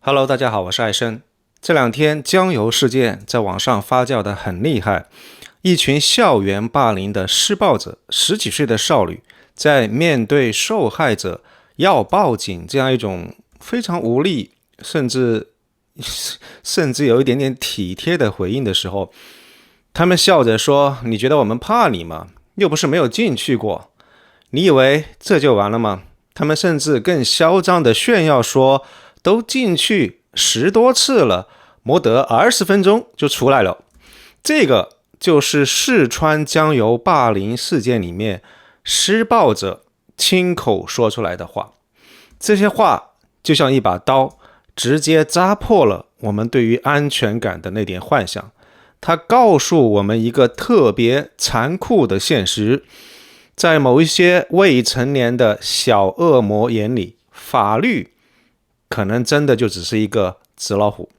Hello，大家好，我是艾生。这两天江油事件在网上发酵得很厉害，一群校园霸凌的施暴者，十几岁的少女，在面对受害者要报警这样一种非常无力，甚至有一点点体贴的回应的时候，他们笑着说：你觉得我们怕你吗？又不是没有进去过，你以为这就完了吗？他们甚至更嚣张地炫耀说，都进去10多次了，没得20分钟就出来了。这个就是四川江油霸凌事件里面施暴者亲口说出来的话。这些话就像一把刀，直接扎破了我们对于安全感的那点幻想。它告诉我们一个特别残酷的现实，在某一些未成年的小恶魔眼里，法律可能真的就只是一个纸老虎。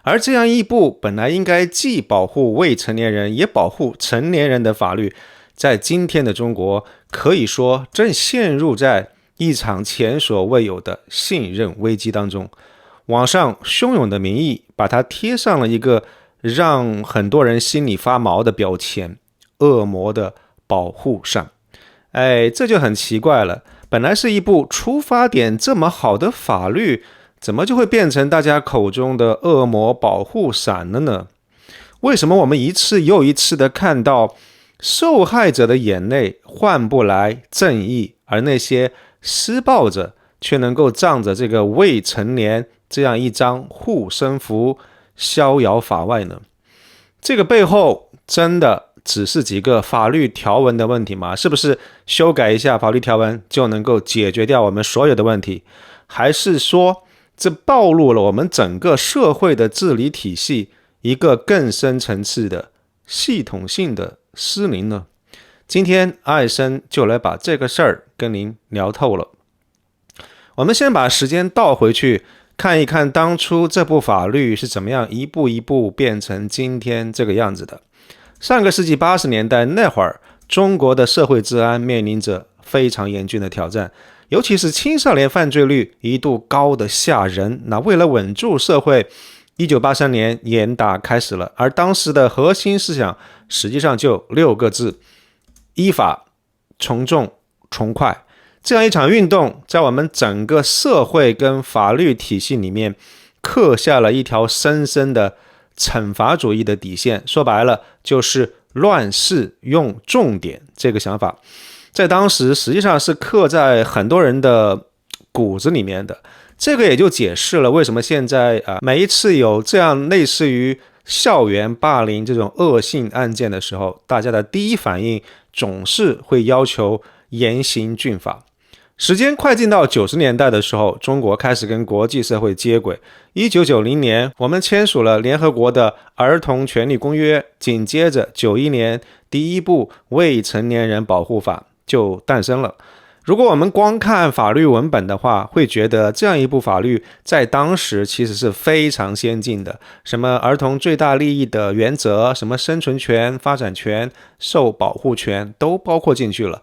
而这样一部本来应该既保护未成年人也保护成年人的法律，在今天的中国可以说正陷入在一场前所未有的信任危机当中。网上汹涌的民意把它贴上了一个让很多人心里发毛的标签，恶魔的保护伞。这就很奇怪了，本来是一部出发点这么好的法律，怎么就会变成大家口中的恶魔保护伞了呢？为什么我们一次又一次的看到受害者的眼泪换不来正义，而那些施暴者却能够仗着这个未成年这样一张护身符逍遥法外呢？这个背后真的只是几个法律条文的问题吗？是不是修改一下法律条文就能够解决掉我们所有的问题？还是说这暴露了我们整个社会的治理体系一个更深层次的系统性的失灵呢？今天艾生就来把这个事儿跟您聊透了。我们先把时间倒回去看一看当初这部法律是怎么样一步一步变成今天这个样子的。上个世纪80年代那会儿，中国的社会治安面临着非常严峻的挑战，尤其是青少年犯罪率一度高得吓人。那为了稳住社会，1983年严打开始了，而当时的核心思想实际上就6个字：依法、从重、从快。这样一场运动在我们整个社会跟法律体系里面刻下了一条深深的惩罚主义的底线，说白了就是乱世用重典这个想法，在当时实际上是刻在很多人的骨子里面的。这个也就解释了为什么现在每一次有这样类似于校园霸凌这种恶性案件的时候，大家的第一反应总是会要求严刑峻法。时间快进到90年代的时候，中国开始跟国际社会接轨。1990年，我们签署了联合国的儿童权利公约，紧接着91年，第一部未成年人保护法就诞生了。如果我们光看法律文本的话，会觉得这样一部法律在当时其实是非常先进的，什么儿童最大利益的原则，什么生存权、发展权、受保护权都包括进去了。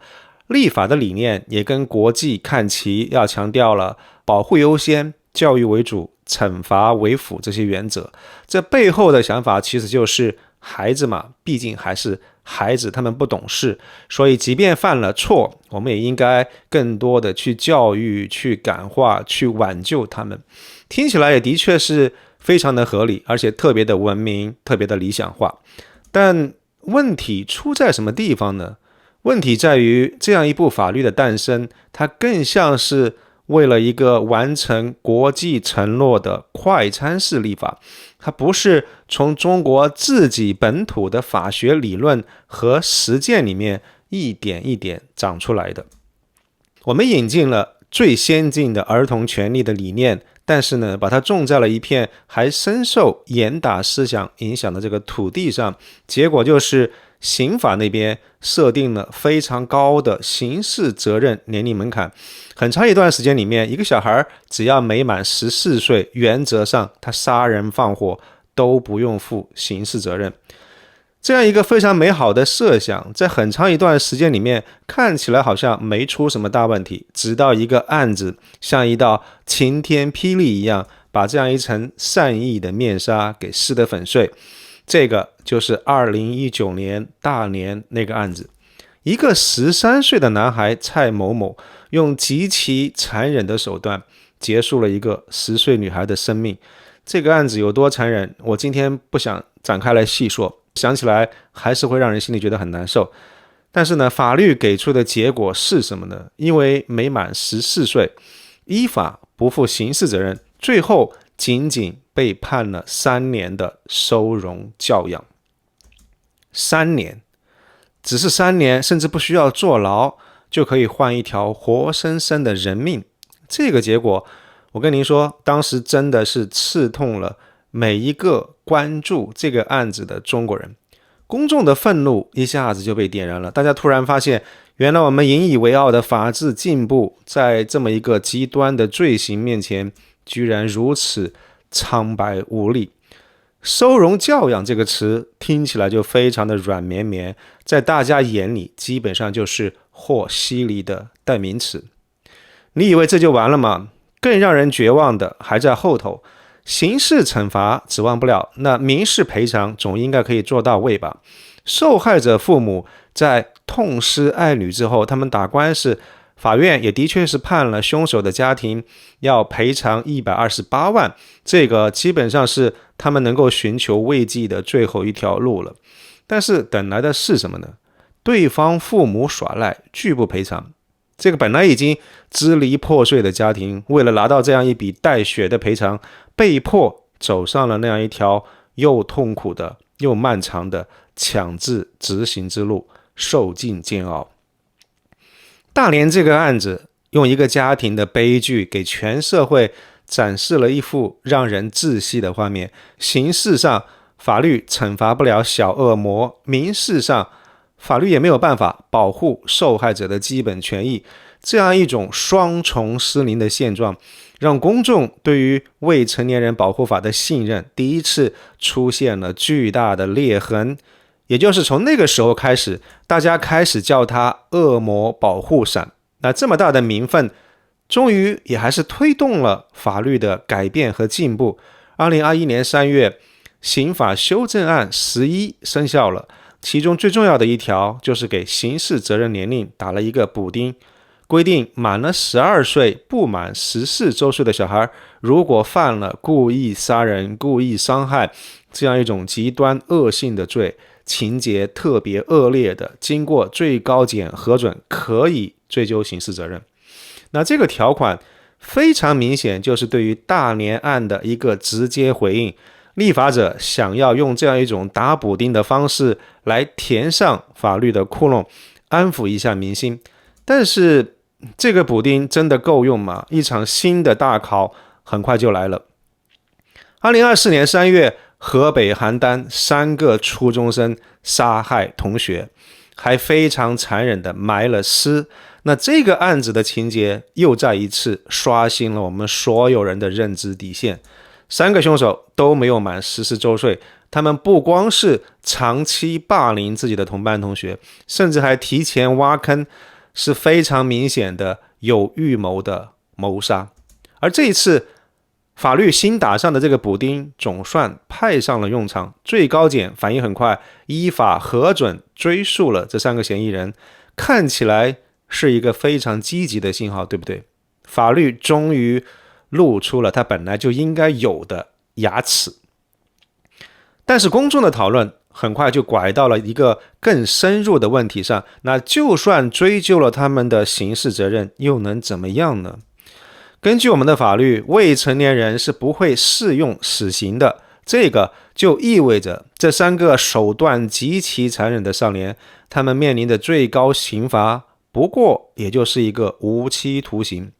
立法的理念也跟国际看齐，要强调了保护优先、教育为主、惩罚为辅这些原则。这背后的想法其实就是孩子嘛，毕竟还是孩子，他们不懂事，所以即便犯了错，我们也应该更多的去教育、去感化、去挽救他们。听起来也的确是非常的合理，而且特别的文明，特别的理想化。但问题出在什么地方呢？问题在于这样一部法律的诞生，它更像是为了一个完成国际承诺的快餐式立法，它不是从中国自己本土的法学理论和实践里面一点一点长出来的。我们引进了最先进的儿童权利的理念，但是呢，把它种在了一片还深受严打思想影响的这个土地上，结果就是刑法那边设定了非常高的刑事责任年龄门槛，很长一段时间里面，一个小孩只要没满14岁，原则上他杀人放火都不用负刑事责任。这样一个非常美好的设想，在很长一段时间里面看起来好像没出什么大问题，直到一个案子像一道晴天霹雳一样把这样一层善意的面纱给撕得粉碎。这个就是2019年大连那个案子，一个13岁的男孩蔡某某用极其残忍的手段结束了一个10岁女孩的生命。这个案子有多残忍，我今天不想展开来细说，想起来还是会让人心里觉得很难受。但是呢，法律给出的结果是什么呢？因为没满14岁，依法不负刑事责任，最后仅仅被判了3年的收容教养。3年，只是3年，甚至不需要坐牢，就可以换一条活生生的人命。这个结果，我跟您说，当时真的是刺痛了每一个关注这个案子的中国人。公众的愤怒一下子就被点燃了，大家突然发现，原来我们引以为傲的法治进步，在这么一个极端的罪行面前，居然如此苍白无力。收容教养这个词听起来就非常的软绵绵，在大家眼里基本上就是和稀泥的代名词。你以为这就完了吗？更让人绝望的还在后头。刑事惩罚指望不了，那民事赔偿总应该可以做到位吧？受害者父母在痛失爱女之后，他们打官司，法院也的确是判了凶手的家庭要赔偿128万，这个基本上是他们能够寻求慰藉的最后一条路了。但是等来的是什么呢？对方父母耍赖，拒不赔偿。这个本来已经支离破碎的家庭，为了拿到这样一笔带血的赔偿，被迫走上了那样一条又痛苦的又漫长的强制执行之路，受尽煎熬。大连这个案子用一个家庭的悲剧给全社会展示了一幅让人窒息的画面。刑事上法律惩罚不了小恶魔，民事上法律也没有办法保护受害者的基本权益。这样一种双重失灵的现状，让公众对于未成年人保护法的信任第一次出现了巨大的裂痕。也就是从那个时候开始，大家开始叫它恶魔保护伞。那这么大的名分，终于也还是推动了法律的改变和进步。2021年3月，刑法修正案11生效了，其中最重要的一条就是给刑事责任年龄打了一个补丁，规定满了12岁不满14周岁的小孩，如果犯了故意杀人、故意伤害这样一种极端恶性的罪，情节特别恶劣的，经过最高检核准，可以追究刑事责任。那这个条款非常明显，就是对于大连案的一个直接回应。立法者想要用这样一种打补丁的方式来填上法律的窟窿，安抚一下民心。但是这个补丁真的够用吗？一场新的大考很快就来了。2024年3月，河北邯郸3个初中生杀害同学，还非常残忍的埋了尸。那这个案子的情节又再一次刷新了我们所有人的认知底线。3个凶手都没有满14周岁，他们不光是长期霸凌自己的同班同学，甚至还提前挖坑，是非常明显的有预谋的谋杀。而这一次法律新打上的这个补丁总算派上了用场，最高检反应很快，依法核准追诉了这3个嫌疑人，看起来是一个非常积极的信号，对不对？法律终于露出了它本来就应该有的牙齿。但是公众的讨论很快就拐到了一个更深入的问题上，那就算追究了他们的刑事责任，又能怎么样呢？根据我们的法律，未成年人是不会适用死刑的。这个就意味着这3个手段极其残忍的少年，他们面临的最高刑罚不过也就是一个无期徒刑。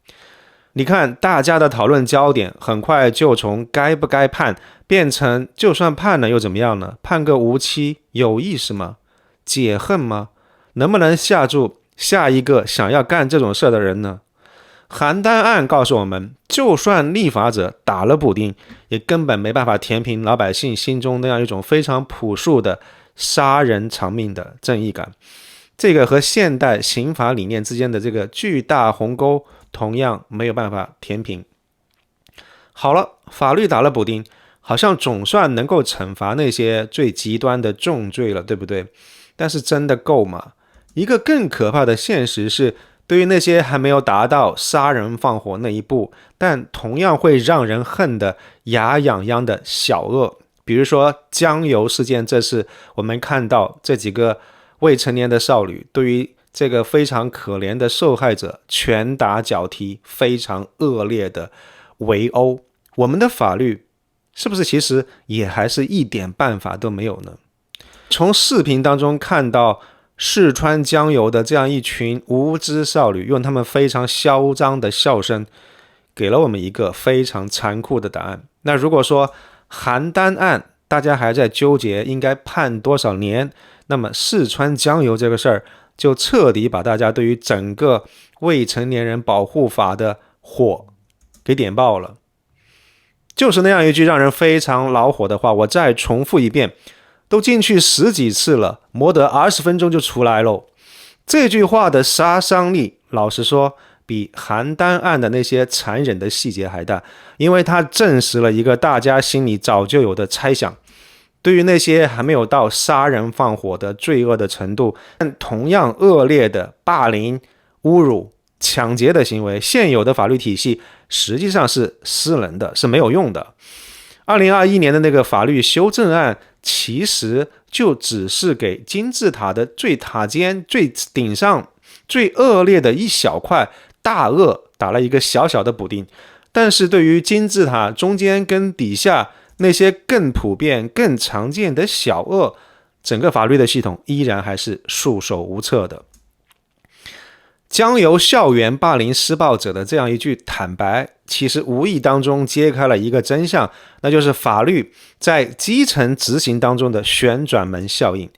你看，大家的讨论焦点很快就从该不该判变成就算判了又怎么样呢？判个无期有意思吗？解恨吗？能不能吓住下一个想要干这种事的人呢？邯郸案告诉我们，就算立法者打了补丁，也根本没办法填平老百姓心中那样一种非常朴素的杀人偿命的正义感。这个和现代刑法理念之间的这个巨大鸿沟同样没有办法填平。好了，法律打了补丁，好像总算能够惩罚那些最极端的重罪了，对不对？但是真的够吗？一个更可怕的现实是，对于那些还没有达到杀人放火那一步，但同样会让人恨得牙痒痒的小恶，比如说江油事件，这是我们看到这几个未成年的少女对于这个非常可怜的受害者拳打脚踢，非常恶劣的围殴。我们的法律是不是其实也还是一点办法都没有呢？从视频当中看到四川江油的这样一群无知少女，用他们非常嚣张的笑声给了我们一个非常残酷的答案。那如果说邯郸案大家还在纠结应该判多少年，那么四川江油这个事儿就彻底把大家对于整个未成年人保护法的火给点爆了。就是那样一句让人非常恼火的话，我再重复一遍，都进去10几次了，磨得20分钟就出来喽。这句话的杀伤力，老实说，比邯郸案的那些残忍的细节还大，因为它证实了一个大家心里早就有的猜想：对于那些还没有到杀人放火的罪恶的程度，但同样恶劣的霸凌、侮辱、抢劫的行为，现有的法律体系实际上是失能的，是没有用的。2021年的那个法律修正案，其实就只是给金字塔的最塔尖、最顶上、最恶劣的一小块大恶打了一个小小的补丁，但是对于金字塔中间跟底下那些更普遍、更常见的小恶，整个法律的系统依然还是束手无策的。江油校园霸凌施暴者的这样一句坦白，其实无意当中揭开了一个真相，那就是法律在基层执行当中的旋转门效应。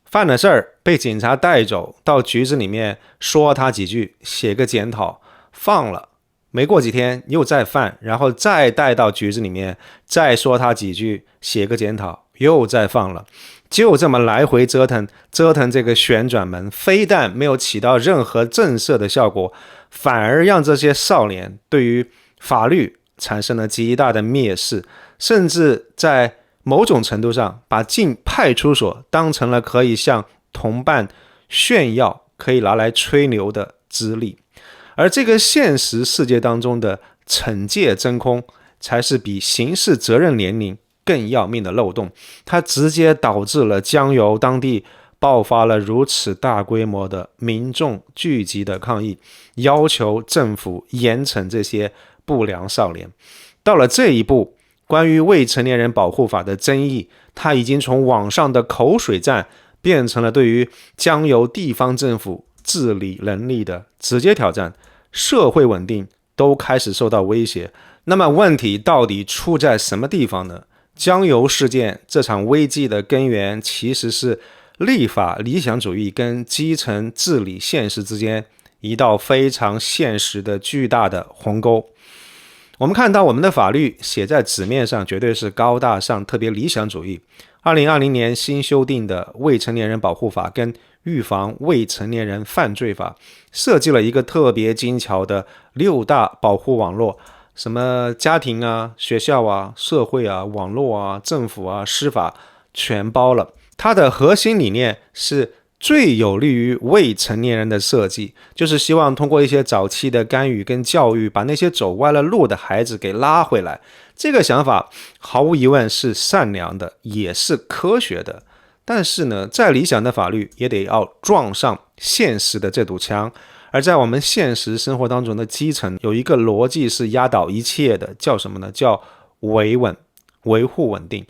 犯了事儿被警察带走到局子里面说他几句，写个检讨，放了，没过几天又再犯，然后再带到局子里面再说他几句，写个检讨，又再放了。就这么来回折腾这个旋转门，非但没有起到任何震慑的效果，反而让这些少年对于法律产生了极大的蔑视，甚至在某种程度上把进派出所当成了可以向同伴炫耀、可以拿来吹牛的资历。而这个现实世界当中的惩戒真空，才是比刑事责任年龄更要命的漏洞，它直接导致了江油当地爆发了如此大规模的民众聚集的抗议，要求政府严惩这些不良少年。到了这一步，关于未成年人保护法的争议，它已经从网上的口水战变成了对于江油地方政府治理能力的直接挑战，社会稳定都开始受到威胁。那么问题到底出在什么地方呢？江油事件这场危机的根源，其实是立法理想主义跟基层治理现实之间一道非常现实的巨大的鸿沟。我们看到我们的法律写在纸面上绝对是高大上，特别理想主义。2020年新修订的未成年人保护法跟预防未成年人犯罪法设计了一个特别精巧的6大保护网络，什么家庭啊、学校啊、社会啊、网络啊、政府啊、司法全包了。它的核心理念是最有利于未成年人的设计，就是希望通过一些早期的干预跟教育，把那些走歪了路的孩子给拉回来。这个想法毫无疑问是善良的，也是科学的。但是呢，再理想的法律也得要撞上现实的这堵墙。而在我们现实生活当中的基层，有一个逻辑是压倒一切的，叫什么呢？叫维稳，维护稳定。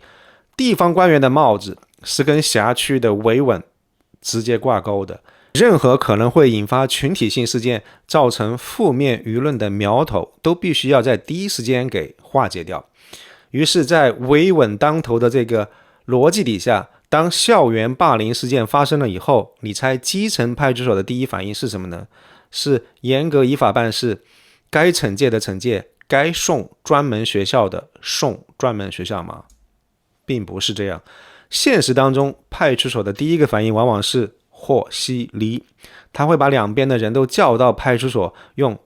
地方官员的帽子是跟辖区的维稳直接挂钩的，任何可能会引发群体性事件、造成负面舆论的苗头，都必须要在第一时间给化解掉。于是，在维稳当头的这个逻辑底下，当校园霸凌事件发生了以后，你猜基层派出所的第一反应是什么呢？是严格依法办事，该惩戒的惩戒，该送专门学校的送专门学校吗？并不是这样。现实当中，派出所的第一个反应往往是和稀泥，他会把两边的人都叫到派出所，用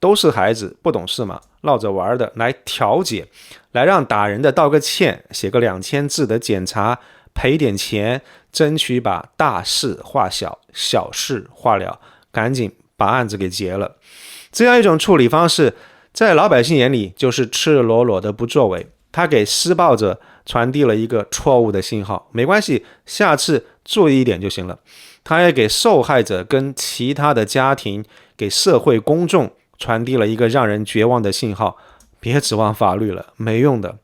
都是孩子，不懂事嘛，闹着玩的，来调解，来让打人的道个歉，写个2000字的检查，赔点钱，争取把大事化小，小事化了，赶紧把案子给结了。这样一种处理方式，在老百姓眼里就是赤裸裸的不作为，他给施暴者传递了一个错误的信号，没关系，下次注意一点就行了。他也给受害者跟其他的家庭，给社会公众传递了一个让人绝望的信号，别指望法律了，没用的。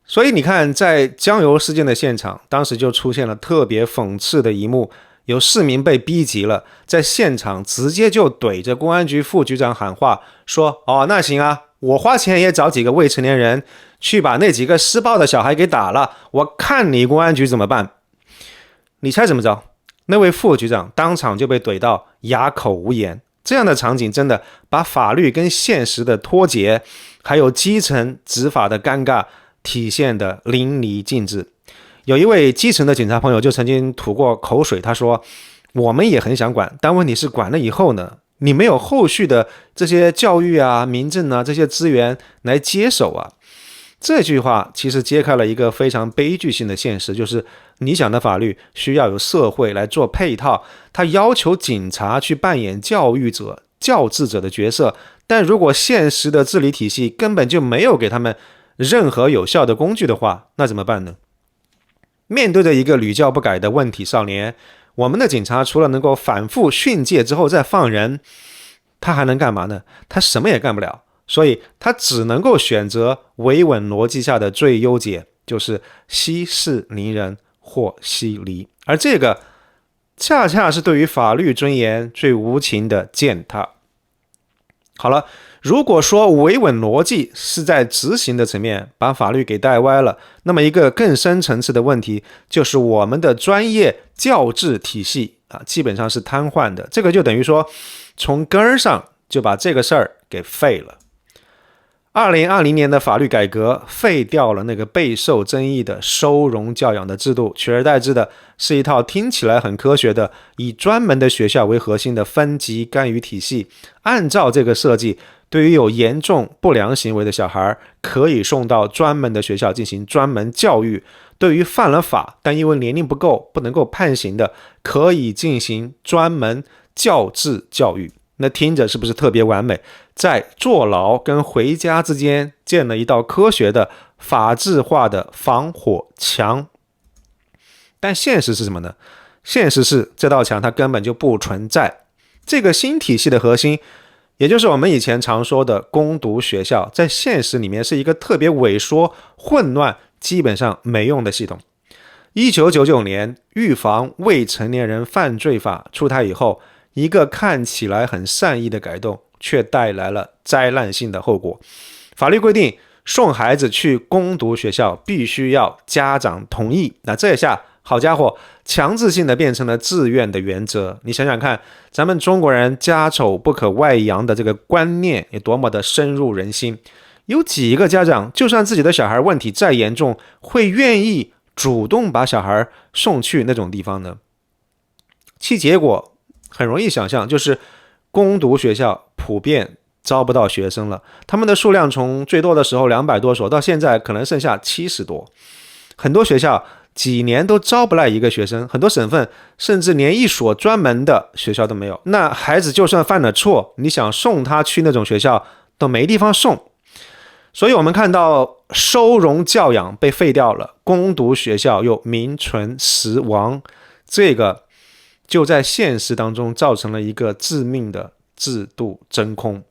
所以你看，在江油事件的现场，当时就出现了特别讽刺的一幕，有市民被逼急了，在现场直接就怼着公安局副局长喊话，说那行啊，我花钱也找几个未成年人去把那几个施暴的小孩给打了，我看你公安局怎么办。你猜怎么着？那位副局长当场就被怼到哑口无言。这样的场景真的把法律跟现实的脱节，还有基层执法的尴尬体现得淋漓尽致。有一位基层的警察朋友就曾经吐过口水，他说我们也很想管，但问题是管了以后呢，你没有后续的这些教育啊、民政啊这些资源来接手啊。这句话其实揭开了一个非常悲剧性的现实，就是理想的法律需要有社会来做配套，它要求警察去扮演教育者、教治者的角色，但如果现实的治理体系根本就没有给他们任何有效的工具的话，那怎么办呢？面对着一个屡教不改的问题少年，我们的警察除了能够反复训诫之后再放人，他还能干嘛呢？他什么也干不了，所以他只能够选择维稳逻辑下的最优解，就是息事宁人或息离，而这个恰恰是对于法律尊严最无情的践踏。好了，如果说维稳逻辑是在执行的层面把法律给带歪了，那么一个更深层次的问题就是我们的专业教治体系基本上是瘫痪的，这个就等于说从根儿上就把这个事儿给废了。2020年的法律改革废掉了那个备受争议的收容教养的制度，取而代之的是一套听起来很科学的以专门的学校为核心的分级干预体系。按照这个设计，对于有严重不良行为的小孩，可以送到专门的学校进行专门教育，对于犯了法但因为年龄不够不能够判刑的，可以进行专门教治教育。那听着是不是特别完美？在坐牢跟回家之间建了一道科学的法治化的防火墙。但现实是什么呢？现实是这道墙它根本就不存在。这个新体系的核心，也就是我们以前常说的攻读学校，在现实里面是一个特别萎缩、混乱、基本上没用的系统。1999年预防未成年人犯罪法出台以后，一个看起来很善意的改动，却带来了灾难性的后果。法律规定送孩子去攻读学校必须要家长同意，那这下好家伙，强制性的变成了自愿的原则。你想想看，咱们中国人家丑不可外扬的这个观念有多么的深入人心，有几个家长就算自己的小孩问题再严重，会愿意主动把小孩送去那种地方呢？其结果很容易想象，就是攻读学校普遍招不到学生了，他们的数量从最多的时候200多所，到现在可能剩下70多。很多学校几年都招不来一个学生，很多省份甚至连一所专门的学校都没有。那孩子就算犯了错，你想送他去那种学校都没地方送。所以我们看到收容教养被废掉了，攻读学校又名存实亡，这个就在现实当中造成了一个致命的制度真空。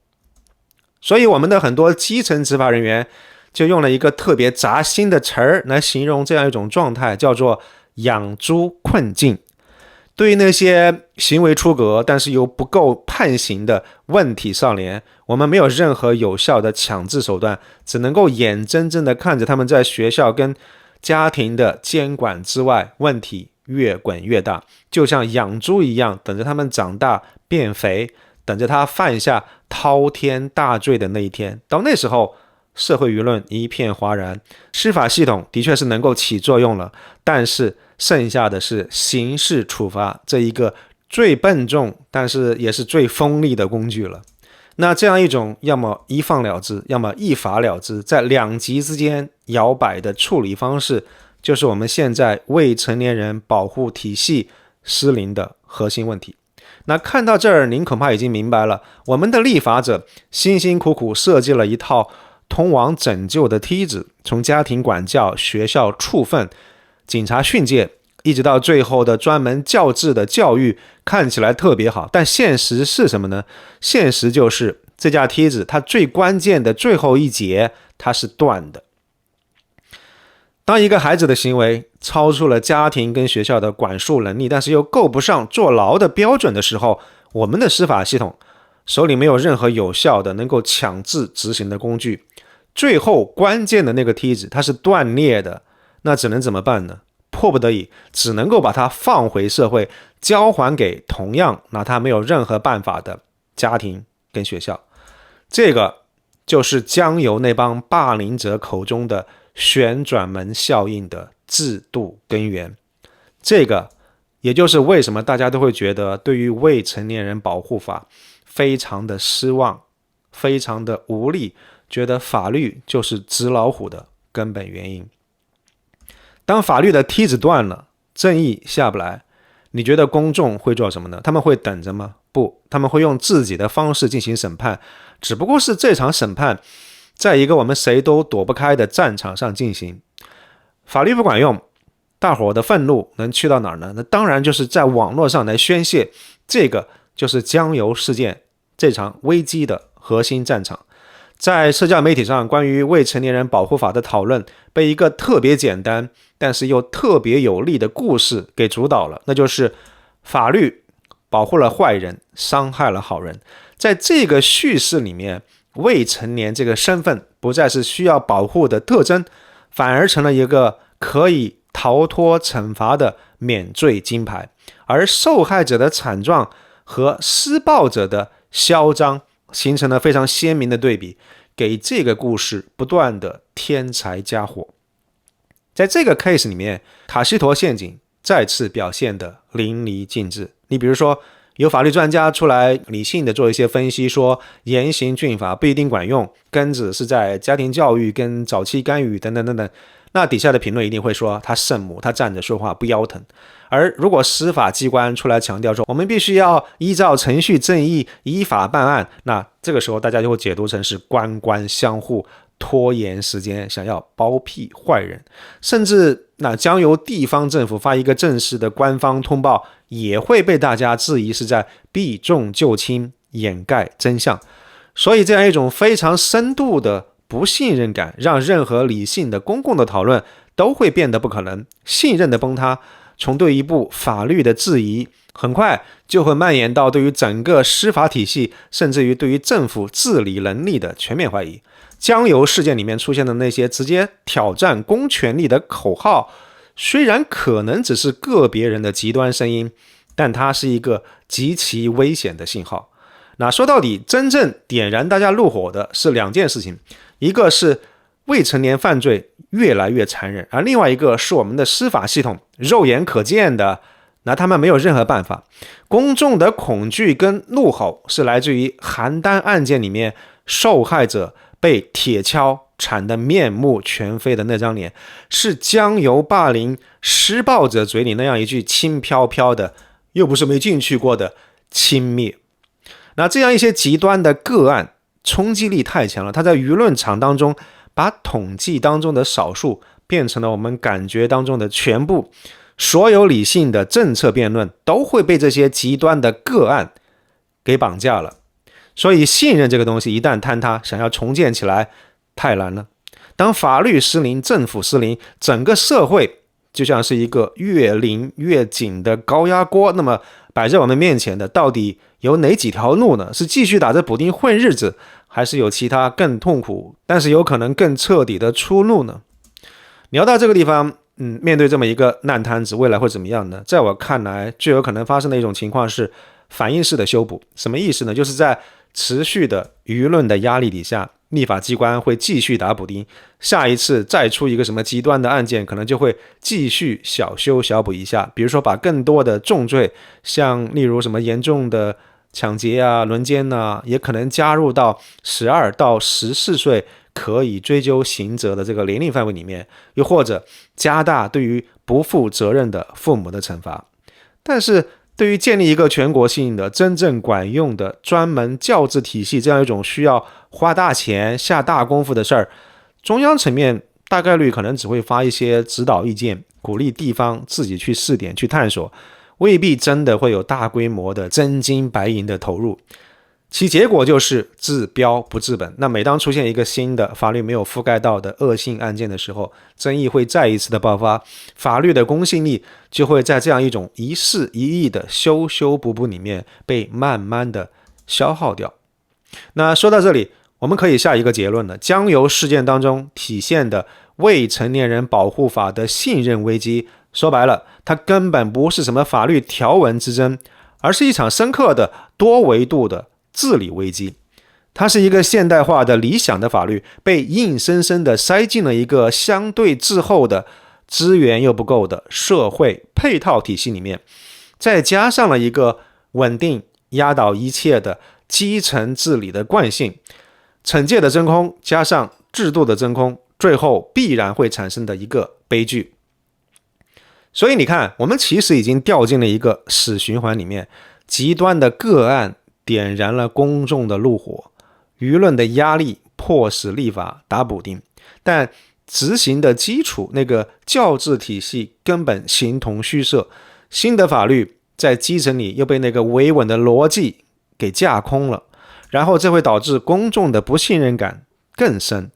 所以我们的很多基层执法人员就用了一个特别扎心的词儿来形容这样一种状态，叫做养猪困境。对于那些行为出格但是又不够判刑的问题少年，我们没有任何有效的强制手段，只能够眼睁睁地看着他们在学校跟家庭的监管之外，问题越滚越大，就像养猪一样，等着他们长大变肥，等着他犯下滔天大罪的那一天。到那时候，社会舆论一片哗然，司法系统的确是能够起作用了，但是剩下的是刑事处罚这一个最笨重但是也是最锋利的工具了。那这样一种要么一放了之，要么一罚了之，在两极之间摇摆的处理方式，就是我们现在未成年人保护体系失灵的核心问题。那看到这儿，您恐怕已经明白了，我们的立法者辛辛苦苦设计了一套通往拯救的梯子，从家庭管教、学校处分、警察训诫，一直到最后的专门教制的教育，看起来特别好，但现实是什么呢？现实就是这架梯子它最关键的最后一节它是断的。当一个孩子的行为超出了家庭跟学校的管束能力，但是又够不上坐牢的标准的时候，我们的司法系统手里没有任何有效的能够强制执行的工具，最后关键的那个梯子它是断裂的，那只能怎么办呢？迫不得已只能够把它放回社会，交还给同样拿它没有任何办法的家庭跟学校。这个就是将由那帮霸凌者口中的旋转门效应的制度根源。这个也就是为什么大家都会觉得对于未成年人保护法非常的失望，非常的无力，觉得法律就是纸老虎的根本原因。当法律的梯子断了，正义下不来，你觉得公众会做什么呢？他们会等着吗？不，他们会用自己的方式进行审判，只不过是这场审判在一个我们谁都躲不开的战场上进行。法律不管用，大伙的愤怒能去到哪儿呢？那当然就是在网络上来宣泄，这个就是江油事件这场危机的核心战场。在社交媒体上，关于未成年人保护法的讨论被一个特别简单但是又特别有力的故事给主导了，那就是法律保护了坏人，伤害了好人。在这个叙事里面，未成年这个身份不再是需要保护的特征，反而成了一个可以逃脱惩罚的免罪金牌，而受害者的惨状和施暴者的嚣张形成了非常鲜明的对比，给这个故事不断的添柴加火。在这个 case 里面，卡西佗陷阱再次表现的淋漓尽致。你比如说，有法律专家出来理性的做一些分析，说严刑峻法不一定管用，根子是在家庭教育跟早期干预等等等等。那底下的评论一定会说他圣母，他站着说话不腰疼。而如果司法机关出来强调说我们必须要依照程序正义依法办案，那这个时候大家就会解读成是官官相护，拖延时间，想要包庇坏人。甚至那将由地方政府发一个正式的官方通报，也会被大家质疑是在避重就轻，掩盖真相。所以这样一种非常深度的不信任感，让任何理性的公共的讨论都会变得不可能。信任的崩塌，从对一部法律的质疑，很快就会蔓延到对于整个司法体系，甚至于对于政府治理能力的全面怀疑。江油事件里面出现的那些直接挑战公权力的口号，虽然可能只是个别人的极端声音，但它是一个极其危险的信号。那说到底，真正点燃大家怒火的是两件事情，一个是未成年犯罪越来越残忍，而另外一个是我们的司法系统肉眼可见的，那他们没有任何办法。公众的恐惧跟怒吼是来自于邯郸案件里面受害者被铁锹铲得面目全非的那张脸，是江油霸凌施暴者嘴里那样一句轻飘飘的又不是没进去过的轻蔑。那这样一些极端的个案冲击力太强了，它在舆论场当中把统计当中的少数变成了我们感觉当中的全部，所有理性的政策辩论都会被这些极端的个案给绑架了。所以信任这个东西一旦坍塌，想要重建起来太难了。当法律失灵，政府失灵，整个社会就像是一个越拧越紧的高压锅，那么摆在我们面前的到底有哪几条路呢？是继续打着补丁混日子，还是有其他更痛苦但是有可能更彻底的出路呢？聊到这个地方，面对这么一个烂摊子，未来会怎么样呢？在我看来，最有可能发生的一种情况是反应式的修补。什么意思呢？就是在持续的舆论的压力底下，立法机关会继续打补丁，下一次再出一个什么极端的案件，可能就会继续小修小补一下，比如说把更多的重罪，像例如什么严重的抢劫啊、轮奸啊，也可能加入到12到14岁可以追究刑责的这个年龄范围里面，又或者加大对于不负责任的父母的惩罚。但是对于建立一个全国性的真正管用的专门教治体系，这样一种需要花大钱下大功夫的事儿，中央层面大概率可能只会发一些指导意见，鼓励地方自己去试点去探索，未必真的会有大规模的真金白银的投入，其结果就是治标不治本。那每当出现一个新的法律没有覆盖到的恶性案件的时候，争议会再一次的爆发，法律的公信力就会在这样一种一事一议的修修补补里面被慢慢的消耗掉。那说到这里，我们可以下一个结论了，江油事件当中体现的未成年人保护法的信任危机，说白了，它根本不是什么法律条文之争，而是一场深刻的多维度的治理危机。它是一个现代化的理想的法律，被硬生生的塞进了一个相对滞后的资源又不够的社会配套体系里面，再加上了一个稳定压倒一切的基层治理的惯性，惩戒的真空加上制度的真空，最后必然会产生的一个悲剧。所以你看，我们其实已经掉进了一个死循环里面，极端的个案点燃了公众的怒火，舆论的压力迫使立法打补丁，但执行的基础那个教治体系根本形同虚设，新的法律在基层里又被那个维稳的逻辑给架空了，然后这会导致公众的不信任感更深，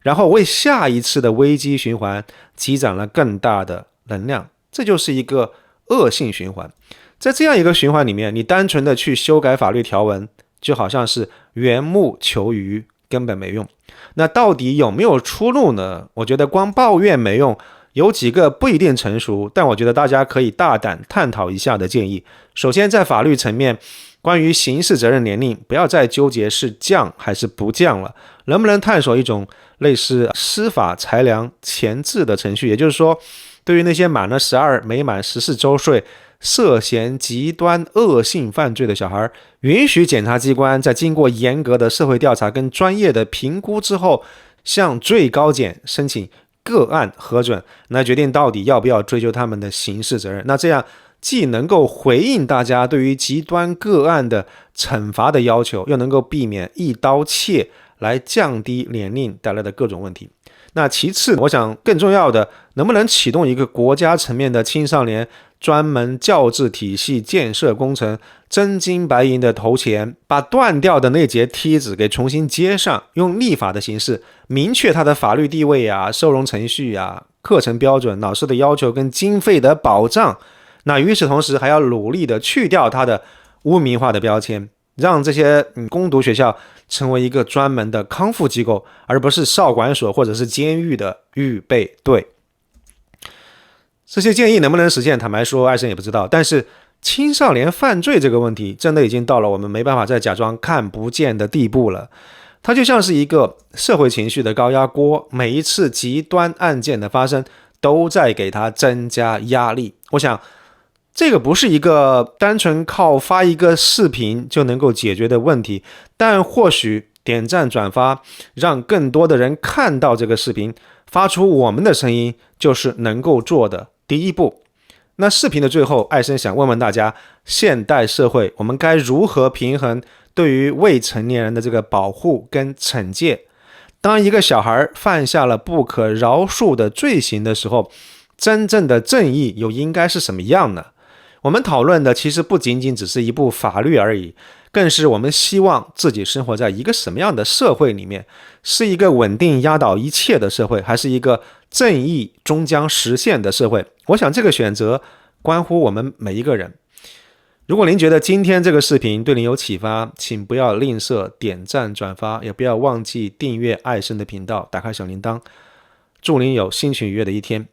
然后为下一次的危机循环积攒了更大的能量，这就是一个恶性循环。在这样一个循环里面，你单纯的去修改法律条文，就好像是缘木求鱼，根本没用。那到底有没有出路呢？我觉得光抱怨没用，有几个不一定成熟，但我觉得大家可以大胆探讨一下的建议。首先，在法律层面，关于刑事责任年龄，不要再纠结是降还是不降了，能不能探索一种类似司法裁量前置的程序？也就是说，对于那些满了12没满14周岁涉嫌极端恶性犯罪的小孩，允许检察机关在经过严格的社会调查跟专业的评估之后，向最高检申请个案核准，来决定到底要不要追究他们的刑事责任。那这样既能够回应大家对于极端个案的惩罚的要求，又能够避免一刀切来降低年龄带来的各种问题。那其次，我想更重要的，能不能启动一个国家层面的青少年专门教治体系建设工程，真金白银的投钱，把断掉的那节梯子给重新接上，用立法的形式明确它的法律地位啊、收容程序啊、课程标准、老师的要求跟经费的保障。那与此同时，还要努力的去掉它的污名化的标签，让这些公读学校成为一个专门的康复机构，而不是少管所或者是监狱的预备队。这些建议能不能实现，坦白说，艾森也不知道。但是青少年犯罪这个问题，真的已经到了我们没办法再假装看不见的地步了。它就像是一个社会情绪的高压锅，每一次极端案件的发生，都在给它增加压力。我想，这个不是一个单纯靠发一个视频就能够解决的问题，但或许点赞转发，让更多的人看到这个视频，发出我们的声音，就是能够做的第一步。那视频的最后，艾森想问问大家，现代社会我们该如何平衡对于未成年人的这个保护跟惩戒？当一个小孩犯下了不可饶恕的罪行的时候，真正的正义又应该是什么样呢？我们讨论的其实不仅仅只是一部法律而已，更是我们希望自己生活在一个什么样的社会里面，是一个稳定压倒一切的社会，还是一个正义终将实现的社会？我想这个选择关乎我们每一个人。如果您觉得今天这个视频对您有启发，请不要吝啬点赞转发，也不要忘记订阅艾森的频道，打开小铃铛。祝您有心情愉悦的一天。